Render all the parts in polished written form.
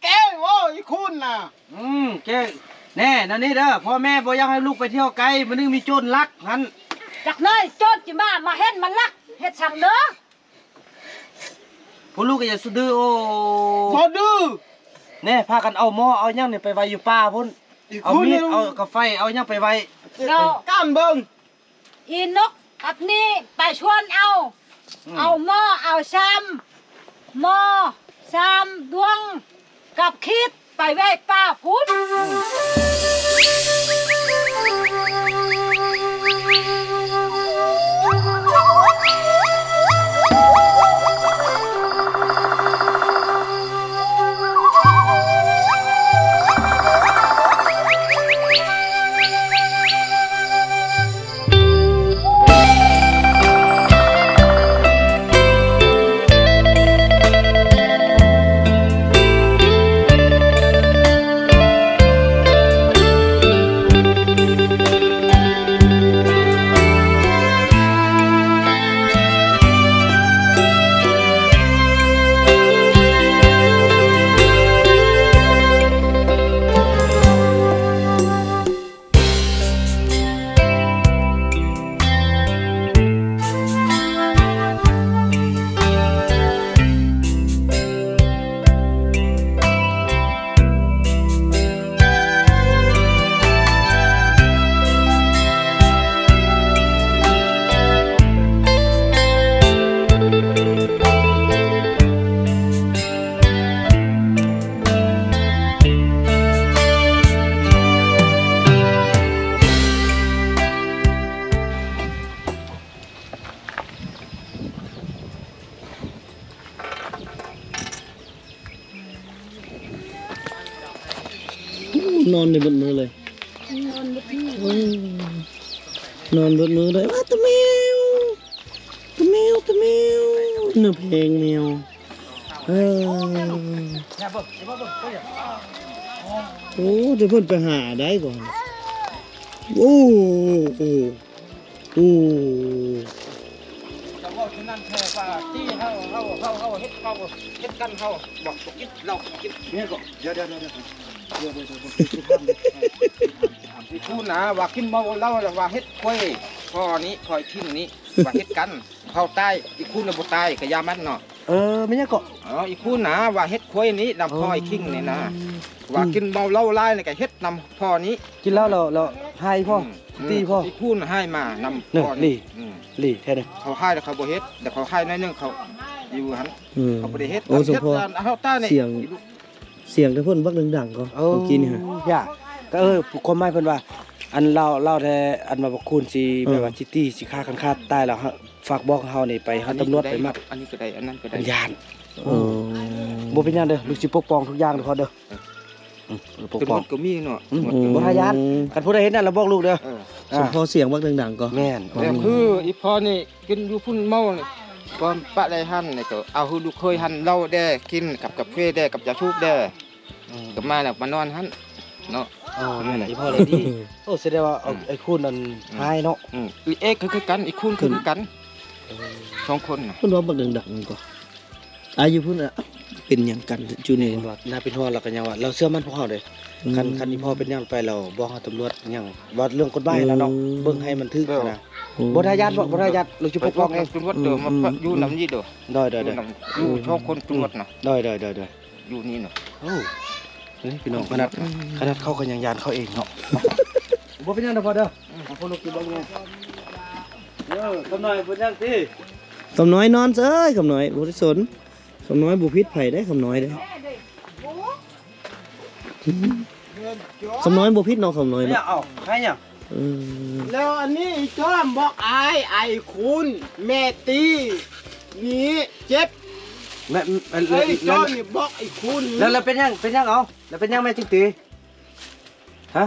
แก่ว่าอีคุณน่ะแกแน่นั่นนี่เด้อพ่อแม่บ่อยากให้ลูกไปเที่ยวไกลมันนึงมีโจรลักงั้นจากน้อยโจรจิมาเห็นมันลักเฮ็ดสั่งเด้อพวกลูกก็อย่าสุดื้อโอ้บ่ดื้อแน่พากันเอาหม้อเอาหยังนี่ไปไว้อยู่ป่าพุ่นเอามีดเอากาแฟเอาหยังไปไว้ก้านเบิ่งอีนกกับนี่ไปชวนเอาหม้อเอาซ้ำหม้อซ้ำดวงกับคิดไปไว้ป้าพุทธนอนในบนมือเลยนอนบนมือเลยว่าตะแมวตะแมวตะแมวเนื้อเพลงแมวโอ้จะเพิ่นไปหาได้ก่อนโอ้โอ้โอ้จะว่าที่นั่นแค่ว่าที่เฮาเฮ็ดกันเฮาบอกกินเรากินเนี่ยก็เดี๋ยวพี่พูดนะว่ากินเมาเหล้าแล้วว่าเฮ็ดควยพ่อนี้คอยทิ้งนี้ว่าเฮ็ดกันเข้าใต้อีกคู่น่ะบ่ตายก็ยามันเนาะไม่ใช่ก็อีกคู่นะว่าเฮ็ดควยนี้นำพ่อไอ้คิงนี่นะว่ากินเมาเหล้าหลายนี่ก็เฮ็ดนำพ่อนี้กินแล้วเราให้พ่อตีพ่ออีกคู่น่ะให้มานำพ่อนี่ลี่แท้เด้เขาให้แล้วเขาบ่เฮ็ดแต่เขาให้น้อยนึงเขาอยู่หั่นเขาบ่ได้เฮ็ดโอ้สมพอเฮาใต้นี่เสียงแต่เพิ่นบักดังๆก็เมื่อกี้นี่ฮะย่าก็ความหมายเพิ่นว่าอันเราแต่อันมาบอกคุณสิแบบว่าจิตตี้สิฆ่ากันฆ่าตายแล้วฝากบอกเฮานี่ไปเฮาตำรวจไปมัดอันนี้ก็ได้อันนั้นก็ได้ญาณบ่เป็นหยังเด้อลูกสิปกป้องทุกอย่างเด้อพอเด้อปกป้องก็มีเนาะบ่ทายานกันผู้ใดเห็นนั่นเราบอกลูกเด้อสมพอเสียงบักดังๆก็แม่นแล้วคืออีพ่อนี่กินอยู่พุ่นเมานี่ปอมปะได้หั่นนี่ก็เอาคือลูกเคยหั่นเหล้าแด้กินกับกาแฟแด้กับยาสูบแด้ก็มาแล้วมานอนหั่นเนาะนั่นแหละอีพ่อเลยดีแสดงว่าไอ้คุณนั่นหายเนาะอีเอ็กคือกันอีคุณคือกัน2คนน่ะเพิ่นว่าบักดังๆก็อายุเพิ่นน่ะเป็นหยังกันจูนี่ว่าน่าเป็นห่วงแล้วก็ยังว่าเราเชื่อมั่นพวกเฮาเด้คันอีพ่อเป็นหยังไปเราบอกเฮาตำรวจยังว่าเรื่องกฎหมายแล้วเนาะเบิ่งให้มันถึกนะบ่ทายาทลูกสิปกป้องเองตำรวจเด้อมาอยู่นำนี่เด้อได้อยู่ช่องคนตำรวจน่ะได้อยู่นี่เนาะนี่พี่น้องขนาดเข้ากันยังยานเขาเองเนาะบ่เป็นหยังเด้อพ่อเด้อพ่อลูกสิบ่ไงคำน้อยเพิ่นยังสิคำน้อยนอนเอ้ยคำน้อยบ่ได้สนคำน้อยบ่ผิดไผได้คำน้อยเด้คำน้อยบ่ผิดน้องคำน้อยเนาะใครเนี่ยแล้วอันนี้จอมบอกไอ้คุณแม่ตีนี่เจ็บแม่จอมนี่บอกไอ้คุณแล้วเป็นยังเอาแล้วเป็นยังแม่จิตีฮะ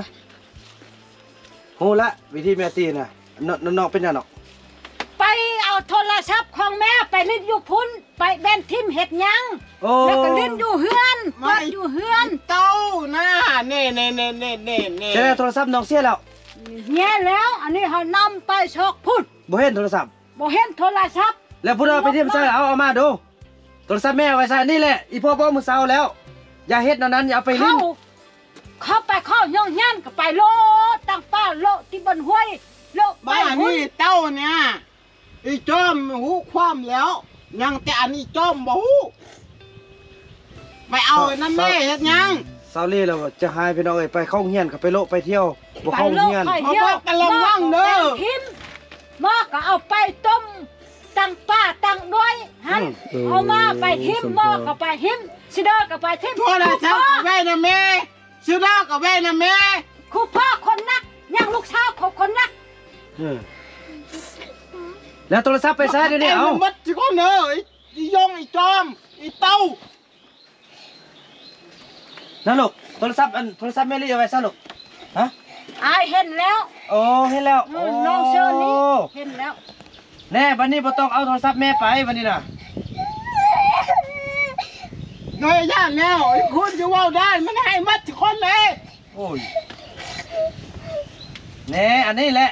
โหละวิธีแม่ตีน่ะน้องเป็นยังเนาะไปเอาโทรศัพท์ของแม่ไปลิ้นอยู่พุ่นไปแบนทิมเห็ดยังแล้วก็ลิ้นอยู่เฮือนวัดอยู่เฮือนเต้าหน้าเน่ใช่โทรศัพท์น้องเสียแล้วเนี่ยแล้วอันนี้เขานำไปชกพุ่นบ่เห็นโทรศัพท์แล้วพูดเอาไปทิมใส่เอามาดูโทรศัพท์แม่ไว้ใส่นี่แหละอีพ่อมือเศร้าแล้ว อย่าเฮ็ดแนวนั้นอย่าเอาไปลิ้ เข้าน ไปเข้าย่องยันก็ไปโลตั้งป้าโลที่บนห้วยโลไป บ้าน ห้วย นี่เต้าเนี่ยไอ้จอมหูความแล้ว ยังแต่อันนี้จอมบ่หูไปเอาไอ้นั่นแม่เฮ็ดยัง เซาลี่แล้วจะหายพี่น้องเอ้ยไปเข้าเฮียนก็ไปโลไปเที่ยวบ่ ไป เข้า โล เฮียน ไปเที่ยวทิมหม้อก็เอาไปต้มตั้งป้าตั้งด้วยหันเอามาไปทิมหม้อก็ไปทิมสิเดอก็ไปทิม โทรศัพท์เอาไว้นะแม่ซื้อดอกเอาไว้นะแม่ ครูพ่อคนนักยังลูกสาวของคนนัก เออแล้วโทรศัพท์ไปซะเดี๋ยวนี้เอา ไมัดสิคนเด้อไอ้ยงไอ้จอมไอ้เต้า นั่นลูกโทรศัพท์แม่ลี่เอาไว้ซะลูกฮะ อายเห็นแล้ว โอ้เห็นแล้ว น้องเชิญนี่เห็นแล้ว แน่วันนี้บ่ต้องเอาโทรศัพท์แม่ไปวันนี้น่ะ หน่อยย่านแล้วไอ้คุณจะว่าได้มันให้มัดสิคนเลย โอ้ยแน่อันนี้แหละ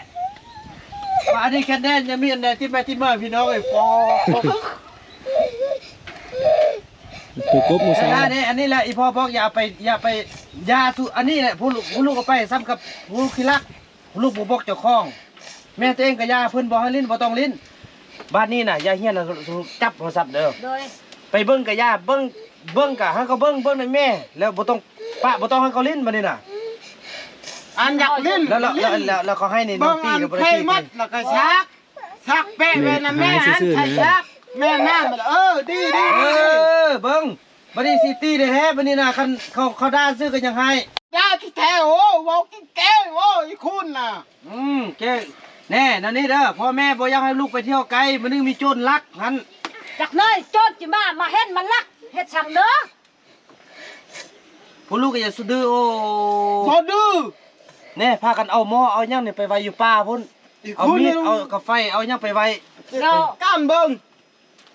ว่าอันนี้แค่แน่ยังมีอันใดที่ไปที่มาพี่น้องเอ้ยฟอ ไปกบมือซ้าย อันนี้แหละอีพ่อบอกอย่าไปยาสุอันนี้แหละผู้ลูกเอาไปซ้ำกับผู้ลูกขี้รักผู้ลูกบ่บอกเจ้าของแม่ตัวเองก็ยาเพิ่นบ่ให้ลิ้นบ่ต้องลิ้นบ้านนี้น่ะอย่าเฮียนจับโทรศัพท์เด้อ โดย ไปเบิ่งกับยาเบิ่งกะให้เขาเบิ่งในแม่แล้วบ่ต้องป้าบ่ต้องให้เขาลิ้นบัดนี้น่ะ อันอยากลิ้น แล้วเขาให้นี่น้ เบิ่ อง ง ตี้ อัน กับบ่ ไท ได้ ย ตี้ มัดแล้วก็ชักแป้ไว้นะแม่อันไทยชักแม่แม่มันดี เออเบิ่งบัดนี้สิตี้ได้แท้บัดนี้น่ะคันเขาด่าซื้อก็ยังให้ ยาที่แท้โอ้เว้ากินแก้วโอ้อีคุณน่ะ เก่งแน่นั่นนี่เด้อพ่อแม่บ่อยากให้ลูกไปเที่ยวไกลมันนึงมีโจรลักหัน จากน้อยโจรจิมาเห็นมันลักเฮ็ดสั่งเด้อ ผู้ลูกก็อย่าสุดื้อโอ้ บ่ดื้อ แน่พากันเอาหม้อเอาหยังนี่ไปไว้อยู่ป่าพุ่น อี เอา คุณ มี นี่ ดเอากระไฟเอาหยังไปไว้ เรา ก้ามเบิ่ง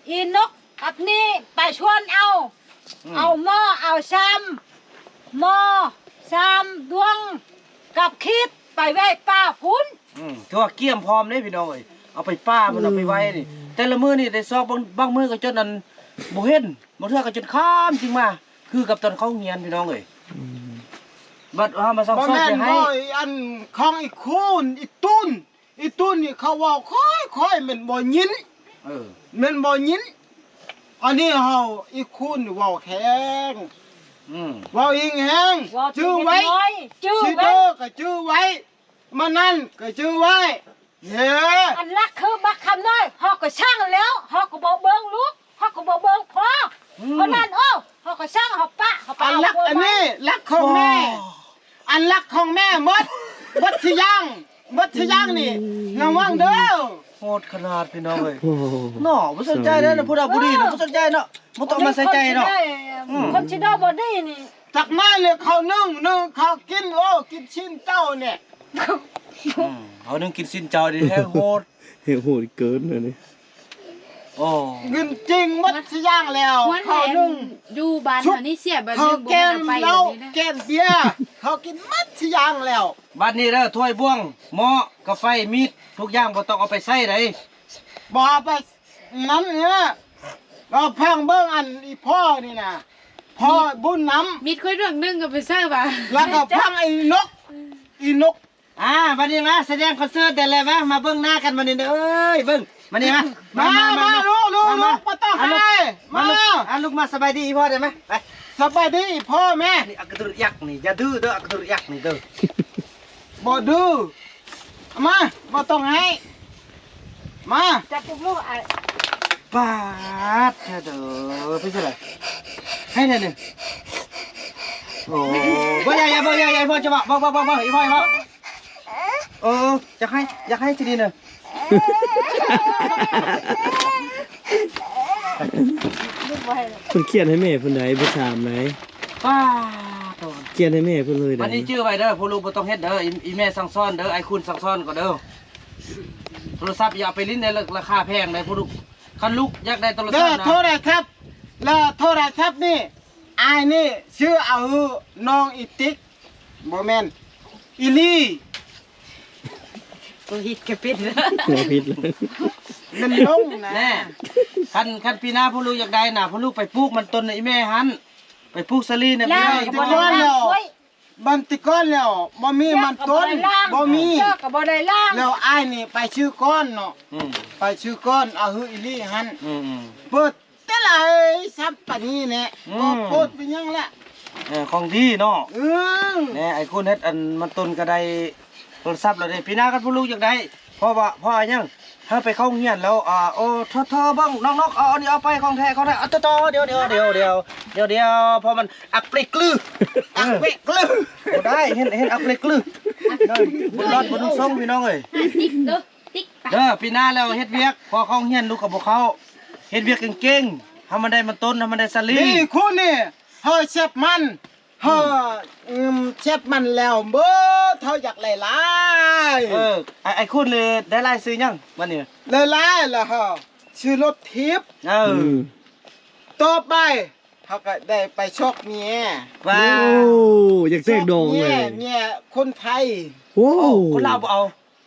อีนกกับนี่ไปชวนเอาหม้อเอาซ้ำหม้อซ้ำดวงกับคิดไปไว้ป้าพุ้น ถือว่าเกี่ยมพร้อมเด้พี่น้องเอ้ยเอาไปป้ามันเอาไปไว้นี่แต่ละมื้อนี่ได้ซอกบางมื้อก็จนนั้นบ่เห็นบ่เทื่อก็จนข้ามจริงมาคือกับตอนเขาเฮียนพี่น้องเอ้ยบัดเฮามาซอก บ่ ซอก แม่น สิให้ บ่อันของอีคุณอีตุนนี่เขาเว้าค่อยๆมันบ่ยิน เออ มันบ่ยินอันนี้เฮาอีคุณเว้าแข็งเว้าอิงแฮง ว่า ชื่อไว้ ชื่อ ชื่อ ไว้ เด้อก็ชื่อไว้มานั่นก็ชื่อไว้เฮ้ อันลักคือบักคำน้อยฮอกก็ช่างแล้วฮอกก็บ่เบิ่งลูกฮอกก็บ่เบิ่งพ่อเพราะนั้นโอ้ฮอกก็ช่างฮอกปะฮอก อันรักอันนี้รักของแม่ อันรักของแม่หมดสิยังนี่ระวังเด้อ โหดขนาดพี่น้องเอ้ย โอ้โห เนาะบ่สนใจเด้อนะผู้ใดผู้ดีนะบ่สนใจเนาะบ่ต้องมาใส่ใจเนาะ คนสิได้บ่ดีนี่ จากนั้นเลยเขานึ่งเขากินโอ้กินชิ้นเต้าเนี่ย เขานึงกินสินเจ้าดิแท้โหด เฮ้ยโหดเกินเลยนี่ โอ้ เงินจริงหมดสิยังแล้ว วัน เขา แห นึ่ง อยู่บ้านเฮานี่เสียแบบ เขา นึงบ่ แก้ แม่น ม เอาไป เหล้า เดี๋ยวนี้นะ แก้มเบียร์เขากินหมดสิยังแล้ว บัดนี้เด้อถ้วยบ่วงหม้อกาแฟมีดทุกอย่างบ่ต้องเอาไปใส่ได บ่ไปนั้นเนี่ยเราพังเบิ่งอันอีพ่อนี่นะพ่อบุญน้ มีดค่อยเรื่องนึงก็ไปเสิร์ฟอ่ะ ำแล้วก็พังอีนก บัดนี้มาแสดงคอนเสิร์ตได้แล้วมาเบิ่งหน้ากันบัดนี้เด้อเอ้ยเบิ่งมานี่มาลูกมาต้องให้มา ลูกมาสบายดีพ่อได้ไหมไป สบายดีพ่อแม่ นี่อักตุรยักษ์นี่อย่าดื้อเด้ออักตุรยักษ์นี่เด้อ บ่ดื้อมาบ่ต้องให้มา จะปลุกลูกอ่ะ ปาดแท้เด้อไปซะเลยให้ได้นึงโอ้บ่ใหญ่พ่อจะบอกบ่อีพ่ออยากให้ทีนี้เนอะ เพิ่นเขียนให้แม่เพิ่นได้บ่ถามไหน ป้าโต เขียนให้แม่เพิ่นเลยได้ วันนี้ชื่อไว้เด้อผู้ลูกบ่ต้องเฮ็ดเด้ออีแม่สั่งสอนเด้อไอ้คุณสั่งสอนก็เด้อโทรศัพท์อย่าเอาไปลิ้นในราคาแพงเลยผู้ลูกคันลูกอยากได้โทรศั เด้ พ อ ท์นะ โทรศัพท์แล้วโทรศัพท์นี่อายนี่ชื่อเอาน้องอีติ๊กบ่แม่นอีลี่ ตัวฮิตกระปิดแล้ว หัวผิดเลย มันลงนะ แน่คันปีหน้าผู้ลูกอยากได้น่ะผู้ลูกไปปลูกมันต้นในอีแม่หัน ไปปลูกสลีเนี่ย ล่า พี่ ง น้อง ก็บ่ได้ล่างช่วย บันติก้อนแล้วบ่มีมันต้นบ่มี เจ้าก็บ่ได้ล่าง แล้วอ้ายนี่ไปชื่อก้อนเนาะ อืม ไปชื่อก้อนเอาหืออีลี่หัน อืม เปิดแต่ละซับปานนี้แหละ อืม ก็โพดเป็นหยังละ ของดีเนาะ อ แน่ไอ้คุณเฮ็ดอันมันต้นก็ได้โทรศัพท์แล้วเด้พี่นากันผู้ลูกอยากได้เพราะว่าพ่อยังถ้าไปเข้าโรงเรียนแล้วโอ้เธอบ้างน้องๆเอาอันนี้เอาไปของแท้ของแท้เอาต่อเดี๋ยวพอมันอักเปรกลือ อักเวกลือ บ่ได้เห็นอักเปรกลือได้บ่รอดบ่ต้องส่งพี่น้องเอ้ย ติ๊กเด้อติ๊กไป เด้อพี่นาแล้วเฮ็ดเวียกพอเข้าโรงเรียนลูกก็บ่เข้าเฮ็ดเวียกเก่งๆถ้ามันได้มันต้นถ้ามันได้สลี นี่คุณนี่เฮาเชฟมันเฮาเชฟมันแล้วเบิดเฮาอยากหลายๆ ไอ้คุณเลยได้รายซื้อยังวันนี้ หลายๆแล้วเฮาชื่อรถทิพย์ ต่อไปเขาก็ได้ไปชกเมีย ว้า โอ้ ว อยากแทรกดองเลย เมียคนไทย โอ้ คนลาวบ่เอา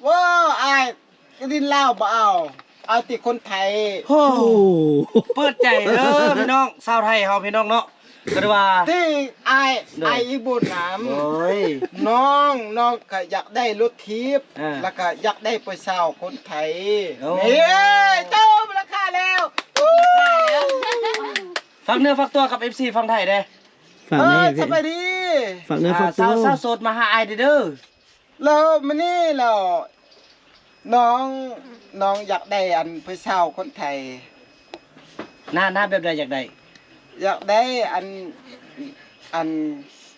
ว้าอายดินลาวบ่เอาติคนไทย โอ้ โอ้ เปิดใจเด้อพี่น้องชาวไทยเฮาพี่น้องเนาะก็ได้ว่า ที่อายอีบุญน้ โอ้ย ำน้องก็อยากได้รถทิพย์ อ่า แล้วก็อยากได้ไปเศร้าคนไทย โอ้ นี่โตราคาแล้วอู้ ฝากเนื้อฝากตัวกับ FC ฝั่งไทยเด้ ฝาก เอ แน่ อ พี่ สบายดี ฝากเนื้อฝากตั สาว วโสดมาหาอายเด้อ แล้วมันนี่เราน้องอยากได้อันไปเช่าคนไทย หน้าแบบใดอยากได้ อยากได้อัน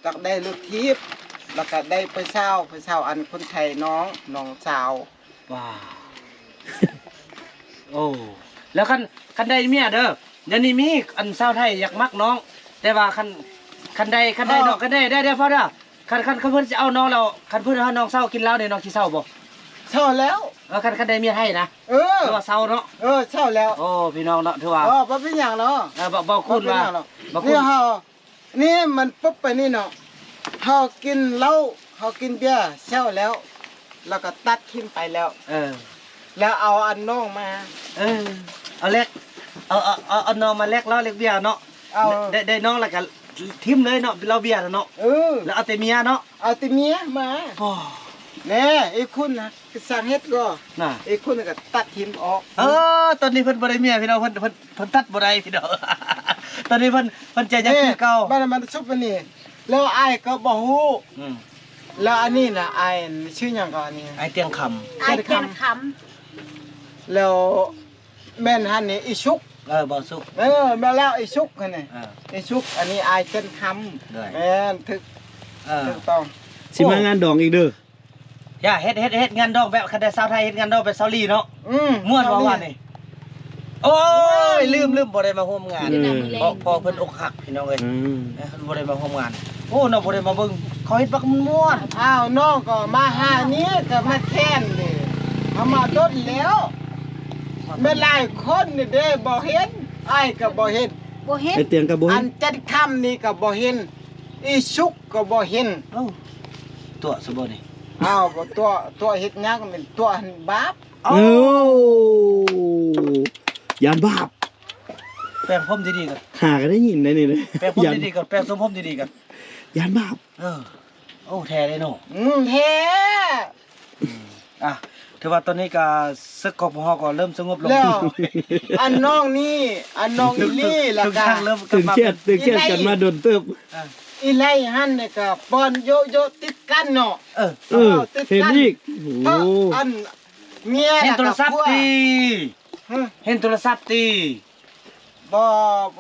อยากได้ลูกทิพย์แล้วก็ได้ไปเช่าอันคนไทยน้องสาว ว้าวโอ้แล้วคันใดเมียเด้อเดี๋ยวนี้มีอันชาวไทยอยากมักน้อง แต่ว่าคันใดดอกคันใดได้พอเด้อคันเพิ่นจะเอาน้องเราคันเพิ่นเอาน้องเศร้ากินเหล้าเนี่ยน้องสิเศร้าบ่ เช่าแล้ว คันใดเมียให้นะ เออ ถือว่าเศร้าเนาะ เช่าแล้ว โอ้พี่น้องเนาะถือว่า บ่เป็นอย่างเนาะ บ่คุณว่า บ่เป็นอย่างหรอกนี่มันปุ๊บไปนี่เนาะเฮากินเหล้าเฮากินเบียร์เช่าแล้ว แล้วก็ตัดทิ้งไปแล้ว แล้วเอาอันน้องมา เอาเล็กเอาน้องมาเล็กแล้วเล็กเบียร์เนาะ เอา ได้น้องแล้วก็ทิมเลยเนาะเราเบียร์แล้วเนาะ เออ แล้วเอาแต่เมียเนาะ เอาแต่เมียมา โอ้ แน่ไอ้คุณนะสั่งเฮ็ดก็ น่ะ ไอ้คุณก็ตัดทิมออก ตอนนี้เพิ่นบ่ได้เมียพี่น้องเพิ่นตัดบ่ได้พี่น้อง ตอนนี้เพิ่นใจยังคือเก่า มันซุปอันนี้แล้วอ้ายก็บ่ฮู้ อืม แล้วอันนี้น่ะอ้ายชื่อหยังก็อันนี้ ไอ้เตียงคำ ไอ้เตียงค แล้วแม่นหันนี่อีชุก บ่สุก แม่แล้วอีชุกหั่นนี่ เออ อีชุกอันนี้อ้ายเจนค ได้ ำแม่นถึกต้อง สิมางานดองอีกเด้อ อย่าเฮ็ดงานดอกแบบคันได้สาวไทยเฮ็ดงานดอกแบบสาวลีเนาะ ม่วนว่านี่โอ้ยลืมบ่ได้มาร่วมงาน อืม พอเพิ่นอกหักพี่น้องเอ้ย อืม บ่ได้มาร่วมงานโอ้น้องบ่ได้มาเบิ่งเขาเฮ็ดบักมันม่วน อ้าวน้องก็มาหานี้ก็มาแค้นนี่เอามาดดแล้วแม่หลายคนนี่เด้บ่เห็นอ้ายก็บ่เห็น ำบ่เห็น ไอเตียงกระบุ อันจัดคำนี่ก็บ่เห็นอีชุกก็บ่เห็น เอ้าตัวสบ่นี่ อ้าวบ่ตัวเฮ็ดหยังเป็นตัวหันบาป โอ้ยานบาป แปลงผมดีๆกัน หากันได้ยินได้นี่เลย แปลงผม ยาน ดีๆกันแปลงทรงผมดีๆกัน ยานบาป โอ้แท้เลยเนาะ แท้ อ่ะถือว่าตอนนี้ก็ศึกของพวกเราก็เริ่มสงบลง แล้วอันน้องนี่อันน้องอีลี่แล้ว ทุก ก็ ทางเริ่มกลั ตึ บ ง มา เครียดตึงเครียดกันมาโดนเติบ อีไลหันนี่ก็ปอนโยโยติดกันเนาะ เออ เออเห็นอีก เพราะ โอ้ อันเมีย เห็น น่ะ โทรศัพท์ กับผัว ตี ฮะ เห็นโทรศัพท์ตี บ่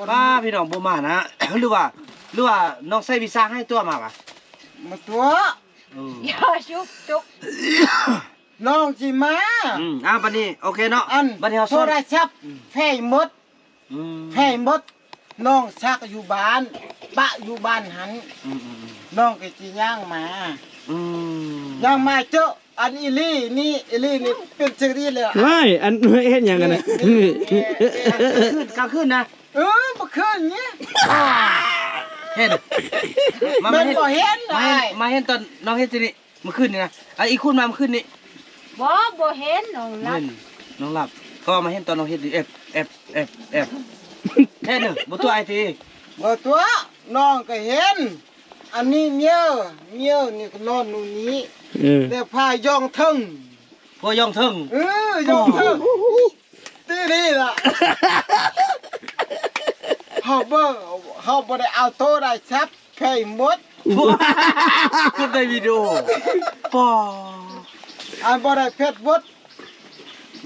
ป้าพี่น้องบ่มานะ หรือว่าน้องใส่วีซ่าให้ตัวมาป่ะ มาตัว อย่าชุกจุก น้องสิมา บัดนี้โอเคเนาะ อัน บัดนี้เฮา โทรศัพท์แพ้หมด อืม แพ้หมดน้องชักอยู่บ้านปะอยู่บ้านหัน อืม น้องก็สิย่างมา อืม ย่างมาเจออันอีลี่นี่เป็นซีรีส์เลย ว้ายอันเฮ็ดหยังกันน่ะ กลางคืนนะ บ่คืนนี้ เห็น แม่นบ่เห็นเลย มาเห็นตอนน้องเฮ็ดสินี่เมื่อคืนนี่นะอีกคุณมาเมื่อคืนนี่ บ่เห็นน้องรั เห็ บ นน้องหลับก็มาเห็นตอนน้องเฮ็ดดิเอฟเห็นเด้อบ่ตัวไอที บ่ตัว น้องก็เห็น อันนี้เมียนี่ก็นอนนู่นนี้ แล้วพายองทึง พอยองถึง ยองทึงตีนี่ล่ะเฮาบ่ได้เอาโทรได้ซับใครหมด ขึ้นในวิดีโอปอ อันบ่ได้เพชรหมด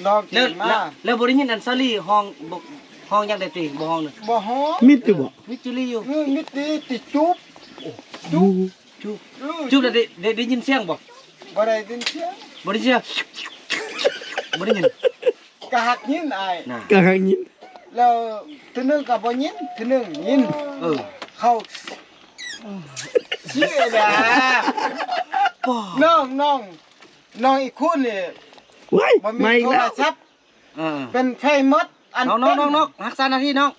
น้อง แล้ว กินมา แล้วบ่ได้ยินอันซาลี่ห้องยังได้ติบ่ห้องนึง บ่ฮ้อ มิดอยู่บ่ มิจูลี่อยู่ มิตีติจุบ จุบจุบได้ยินเสียงบ่ บ่ได้ยินเสียง บ่ได้เสียงบ่ได้ยิน กะหักยินอ้าย น่ะ กะหังยิน แล้วทีนึงก็บ่ยินทีนึงยิน เออ เข้าเชี่ยนะ ปอ น้องอีกคนนี่ ไว้ บ่มี มาอีก โท แล้ ร ว ศัพท์ เออ เป็นไฟหมดอัน น้องรักษาหน้าที่น้อง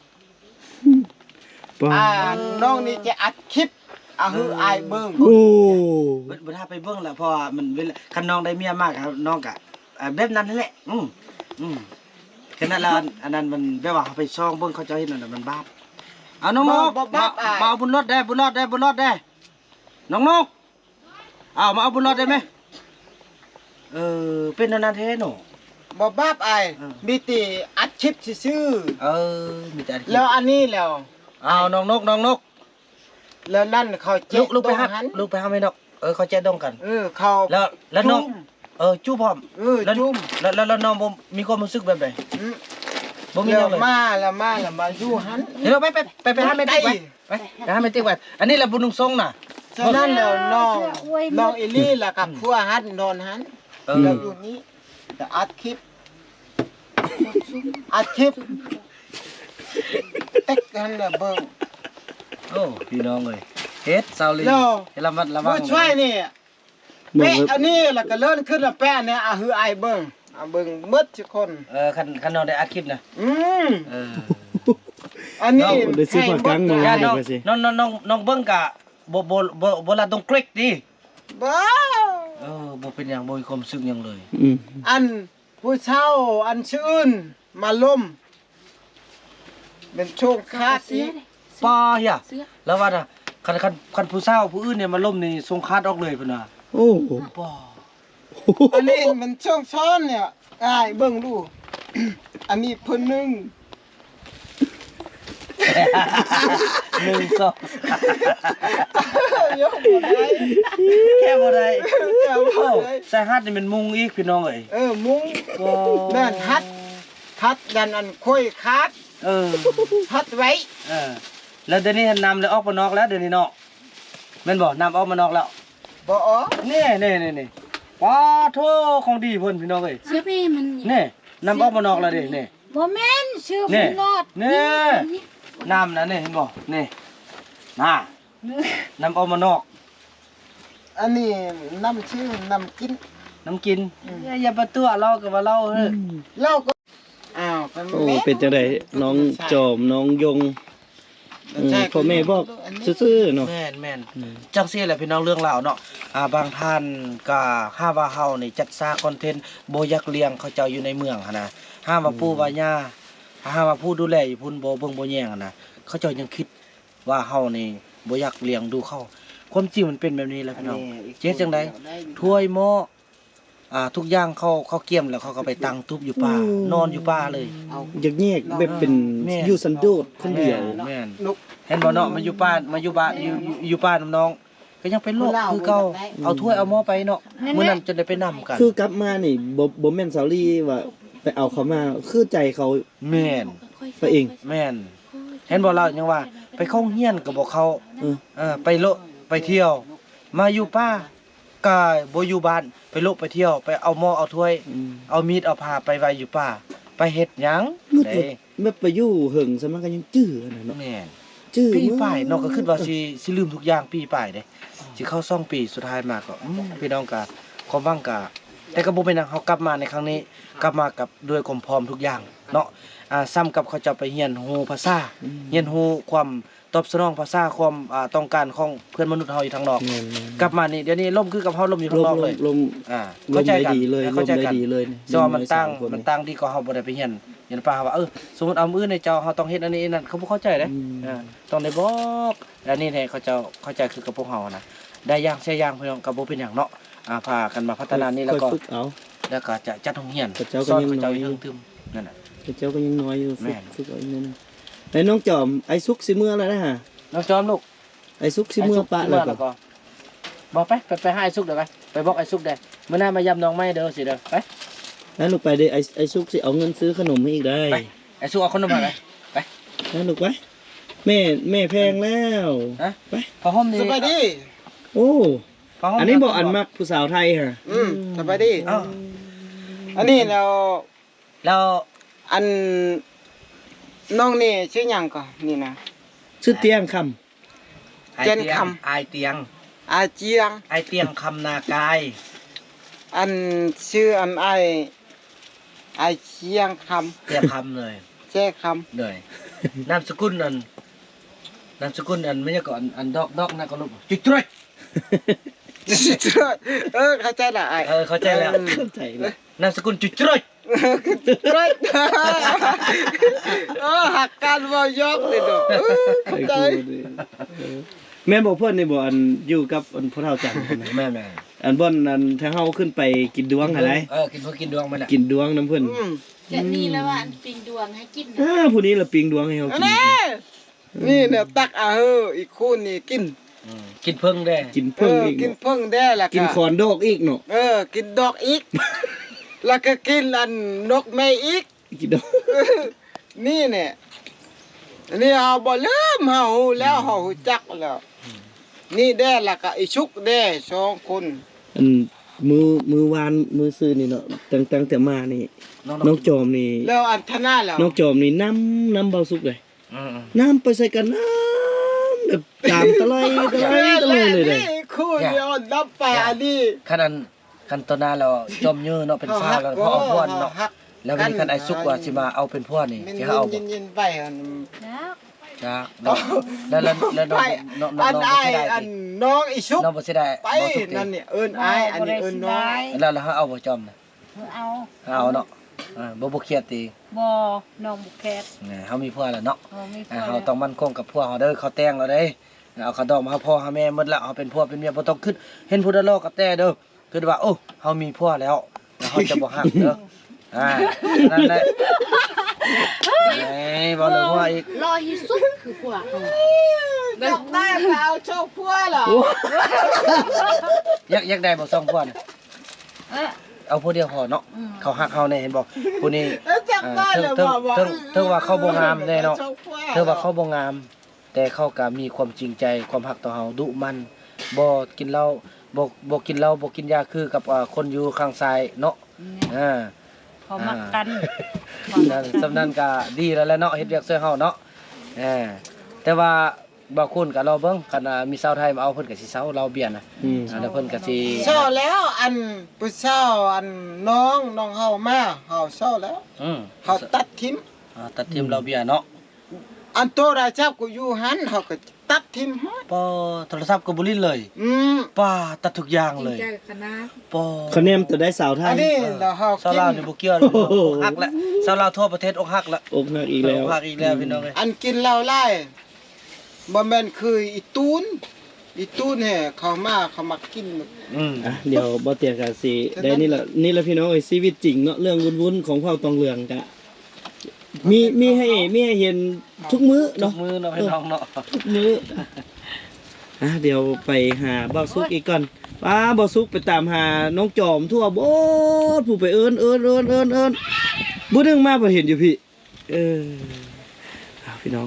ปา น้องนี่จะอัดคลิปฮืออายเบิ่ง โอ้ บ่ถ้าไปเบิ่งแล้วเพราะว่ามันเวลาคันน้องได้เมียมากครับน้องก็แบบนั้นนั่นแหละขนาดละอันนั้นมันแบบว่าเขาไปซ่องเบิ่งเขาเจ้าเฮ็ดนั่นน่ะมันบาปเอาน้องนกมาเอาบุญรอดได้น้องนกเอามาเอาบุญรอดได้ไหมเป็นอันนั้นแท้หนู บ่บาปอาย อืม มีแต่อัดคลิปซื่อ มีแต่ ๆแล้วอันนี้แล้ว เอาน้องนก แล้วนั่นเขาเจ็ ลูกไป ตรง หา หัน ลูกไปหาไหมนกเขาแจ้ดงกัน เขา แล้วน้อง จุ่ม จู้พร้อม แล้ว จุ่ม แล้วน้องบ่มีความรู้สึกแบบใด อืม บ่มี แล้ แน ว วเลย มาอยู่หัน เดี๋ยวไปหาแม่ติ๊กไปหาแม่ติ๊กไว้อันนี้แหละบุญนุงทรงน่ะ ฉะนั้นแล้วน้องเอลี่ล่ะกับพัวหันนอนหันแล้วอยู่นี้แต่อัดคลิปเต็กกันน่ะเบิ่ง โอ้พี่น้องเอ้ยเฮ็ดซาวลี แล้ว ให้ระมัดระวัง ผู้ช่วยนี่ บอก แปะ ว่า อันนี้แล้วก็เลื่อนขึ้นแล้วแปะเนี่ยฮืออายเบิ่งเบิ่งหมดทุกคน คันน้องได้อัดคลิปนะ อันนี้ ได้ซื้อผักกังมา ย่า ให้ น้อง ไปสิ น้องเบิ่งกะบ่ละต้องเกรกดิ บ้า บ่เป็นหยังบ่มีความสึกหยังเลย อันผู้เช่าอันชื่นมาล้มเป็นโชคคาดอีก ป้าเฮีย เสื้อ แล้วว่าน่ะคันผู้สาวผู้อื่นเนี่ยมาล้มนี่ทรงคาดออกเลยพุ่นน่ะ โอ้ ป้า อันนี้มันช่องช้อนเนี่ยอายเบิ่งดู อันนี้เพิ่นหนึง 1 2 ยกบ่ได้ แค่บ่ได้ แก้วบ่ได้ ใส่ฮัดนี่มันมุงอีกพี่น้องเอ้ย มุ้ง บ่ นั่นฮัดยันอันค่อยคาดฮัดไว้ แล้วเดี๋ยวนี้นำเลยออกมานอกแล้วเดี๋ยวนี้เนาะแม่นบ่นำออกมานอกแล้ว บ่อ๋อ นี่ป้าโทของดีเพิ่นพี่น้องเอ้ย เสื้อพี่มัน นี่นำออกมานอกแล้วดินี่ บ่แม่นชื่อ นี่ บุญรอด นี่น้ำนะนี่เห็นบ่นี่น่ะนำออกมานอก อันนี้น้ำชื่อน้ำกิน น้ำกินอย่าประตัวเราก็ว่าเราเฮ้ย เหล้าก็อ้าวเป็น โอ้ แม่ เป็นจังไดน้องจอมน้องยงพ่อแม่บอกซื่อๆเนาะ แม่นจังซี่แหละพี่น้องเรื่องราวเนาะบางท่านก็ห้าว่าเฮานี่จัดสร้างคอนเทนต์บ่อยากเลี้ยงเขาเจ้าอยู่ในเมืองหั่นนะห้ามว่าปู่ว่าย่าห้ามว่าผู้ดูแลอยู่พุ่นบ่เบิ่งบ่แย่งหั่นนะเขาเจ้ายังคิดว่าเฮานี่บ่อยากเลี้ยงดูเขาความจริงมันเป็นแบบนี้แหละพี่น้องเจ๊จังไดถ้วยหม้อทุกอย่างเขาเกี่ยมแล้วเขาก็ไปตั้งทุบอยู่ป่านอนอยู่ป่าเลย อยากแยกแบบเป็นอยู่สันโดษคนเดียว แม่น นุก เห็นบ่เนาะมันอยู่ป่านอยู่ป่าน้องก็ยังเป็นโรคคือเก่าเอาถ้วยเอาหม้อไปเนาะมื้อนั้นจนได้ไปนำกัน คือกลับมานี่บ่แม่นสาลีว่าไปเอาเขามาคือใจเขา แม่น ไปเอง แม่นเห็นบ่เรายังว่า ไปเข้าเฮียนก็บ่เข้า ไปโละไปเที่ยว มาอยู่ป่ากายบ่อยู่บ้านไปโละไปเที่ยวไปเอาหม้อเอาถ้วย เอามีดเอาผ้าไปไว้อยู่ป่าไปเฮ็ดหยัง มืด เด้ แม่ไปอยู่หึงซะมันก็ยังจื้อนะเนาะ แม่น จื้อ ปีป้ายน้องก็คิดว่าสิลืมทุกอย่างปีป้ายเด้สิเข้าซ่องปีสุดท้ายมาก็พี่น้องก็ความหวังก็แต่ก็บ่เป็นหยังเฮากลับมาในครั้งนี้กลับมากับด้วยความพร้อมทุกอย่างเนาะซ้ำกับเขาจะไปเรียนรู้ภาษาเรียนรู้ความตอบสนองภาษาความต้องการของเพื่อนมนุษย์เฮาอยู่ทางนอก แม่น กลับมานี่เดี๋ยวนี้ล่มคือกับเฮาล่มอยู่ข้างนอกเลย ลม เข้าใจกัน ได้ดีเลย เข้าใจกัน ลมได้ดีเลย ซอมันตั้ง สามคน มันตั้งที่ก็เฮาบ่ได้ไปเรียน ยันป้าว่าสมมุติเอามื้อในเจ้าเฮาต้องเฮ็ดอันนี้นั่นเขาบ่เข้าใจเด้ต้องได้บอกแล้วนี่แหละเขาเจ้าเข้าใจคือกับพวกเฮานะได้อย่างเสียอย่างพี่น้องก็บ่เป็นหยังเนาะพากันมาพัฒนานี่แล้วก็ ฝึกเอา แล้วก็จะจัดโรงเรียน แต่เจ้าก็ สอน ยัง เขาเจ้า น้อย อยู่ทึมนั่นน่ะ แต่เจ้าก็ยังน้อยอยู่ แม่น ฝึกเอาอีกนิดนึงแล้วน้องจอมไอ้ซุกสิเมื่อแล้วนะฮะ น้องจอมลูก ไอ้ซุกสิเมื่อปะแล้วก็ บอกไปให้ไอ้ซุกเด้อไปบอกไอ้ซุกเด้อมื้อหน้ามายำน้องไม้เด้อสิเด้อไป แล้วลูกไปเด้ไอ้ซุกสิเอาเงินซื้อขนมให้อีกได้ ไปไอ้ซุกเอาขนมมาไป แล้วลูกไปแม่แพงแล้ว ฮะ ไป พอห้อมนี่ สบายดี โอ้ พอห้ม อันนี้บอกอันมักผู้สาวไทยฮะ สบายดี อ้าว อันนี้เรา แล้ว อันน้องนี่ชื่อหยังก่อนนี่นะ ชื่อเตียงค เจนคำ ไอเตียง อาเจียง ไอเตียงคำนากาย อันชื่ออันไอเชียงค เตียงคำเลย ำแจ้ค เลยนามสกุลอันไม่ใช่ก่อนอันดอกนะก็ลูกจุดจุด ำเข้าใจละไอ เข้าใจแล้ว ำเข้าใจแล้ว นามสกุลจุดจุด ร้อยหักการว่ายกเลยดูเข้าใจ แม่บอกเพื่อนนี่บอกอันอยู่กับอันพ่อเฒ่าจันทร์นะ แม่ อันบ่อนอันถ้าเฮาขึ้นไปกินดวงหั่นได กินเพื่อกินดวงมันอ่ะ กินดวงน้ำเพิ่น จะนี่แล้วว่าอันปิงดวงให้กิน ผู้นี้ละปิงดวงให้เฮากิน นี่เนี่ยตักอีกคู่นี่กิน กินเพิ่งได้ กินเพิ่งอีก กิน เนาะ เพิ่งได้ละ กินคอนโดกอีกเนาะ กินดอกอีก แล้วก็กินอันนกแม่อีก กินดอก นี่เนี่ยนี่เฮาบ่ลืมเฮาแล้วเฮารู้จักแล้ว นี่ได้ละก็อีชุกได้สองคน อันมือวานมือซื้อนี่เนาะตั้งแต่มานี่น้องจอมนี่ แล้วอันธนาแล้ว น้องจอมนี่น้ำเบาสุกเลยน้ำไปใส่กันน้ำแบบตามตะไลเลยเด้ นี่คู่เดียวนับไปอันนี้ คันตอนนั้นเราจมยื้อเนาะเป็นฟ้าแล้วพอเอาพวนเนาะแล้ววันนี้คันไอซุกว่าสิมาเอาเป็นพวนนี่ มัน สิเอาบ่ ยินๆไปอัน แล้ว จ้าเนาะแล้วน้อง ไป น้อง อัน บ่ ไอ้ สิได้ อันน้องอีชุก น้องบ่สิได้ ไป บ่สุก นั่นเนี่ยเอิ้นไอ้อันนี้เอิ้นน้อง แล้วเฮาเอาบ่จอมน่ะ เอา เอาเนาะบ่เครียดติ บ่น้องบุกแคท เฮามีพวแล้วเนาะ มี เฮาต้องมั่นคงกับพวเฮาเด้อเขาแต่งแล้วเด้เอาเขาดอกมาหาพ่อหาแม่หมดแล้วเฮาเป็นพวเป็นเมียบ่ต้องคิดเห็นผู้ใดรอกับแต่เด้อคิดว่าโอ้เฮามีพวแล้วเฮาจะบ่ฮักเด้อนั่นแหละบ่เลยว่าอีก รอที่สุดคือพวกเขา ดอกได้ก็เอาโชคพัวเหรอ อยากได้บ่2พวน่ะเอาผู้เดียวพอเนาะเขาฮักเฮาแน่เห็นบ่ผู้นี้ แล้วจับได้เลยว่า เธอว่าเขาบ่งามแน่เนาะเธอว่าเขาบ่งาม แต่เขาก็มีความจริงใจความฮักต่อเฮาดุมันบ่กินเหล้าบ่กินเหล้าบ่กินยาคือกับคนอยู่ข้างซ้ายเนาะพอมักกัน สำนั้นก็ดีแล้วแหละเนาะเฮ็ดเวียกช่วยเฮาเนาะแต่ว่าบางคนก็รอเบิ่งคันมีสาวไทยมาเอาเพิ่นก็สิเซาเราเบียนนะแล้วเพิ่นก็สิ เช้าแล้วอันผู้เช้าอันน้องเฮามาเฮาเช้าแล้วเฮาตัดทิม ตัดทีมเราเบียเนาะ อันโตราจับกูอยู่หันเฮาก็ตัดทิมฮะ ปอโทรศัพท์ก็บ่ลิ้นเลยป้าตัดทุกอย่างเลย ใจคณะ ปอ คะแนนตัวได้สาวไท อั ย นนี้เราเฮา สาว กิน ลาวนี่บ่เกี่ยวเลยอกหักแล้วสาวลาวทั่วประเทศอกหักแล้ว อกหักอีกแล้ว อกหักอีกแล้วพี่น้องเอ้ย อันกินเหล้าไล่บ่แม่นคืออีตูนแห่เขามากิน เดี๋ยวบ่เตียงกันสิได้นี่แหละพี่น้องเอ้ยชีวิตจริงเนาะเรื่องวุ่นๆของเผ่าตองเหลืองกะมีให้เห็นทุกมื้อ ทุ เนาะ กมือเนาะพี่น้องเนาะ ทุกมื้อเดี๋ยวไปหาบ่าวซุกอีกก่อนป้าบ่าวซุกไปตามหาน้องจอมทั่วโบดผู้ไปเอิ้นบ่นึงมาบ่เห็นอยู่พี่พี่น้อง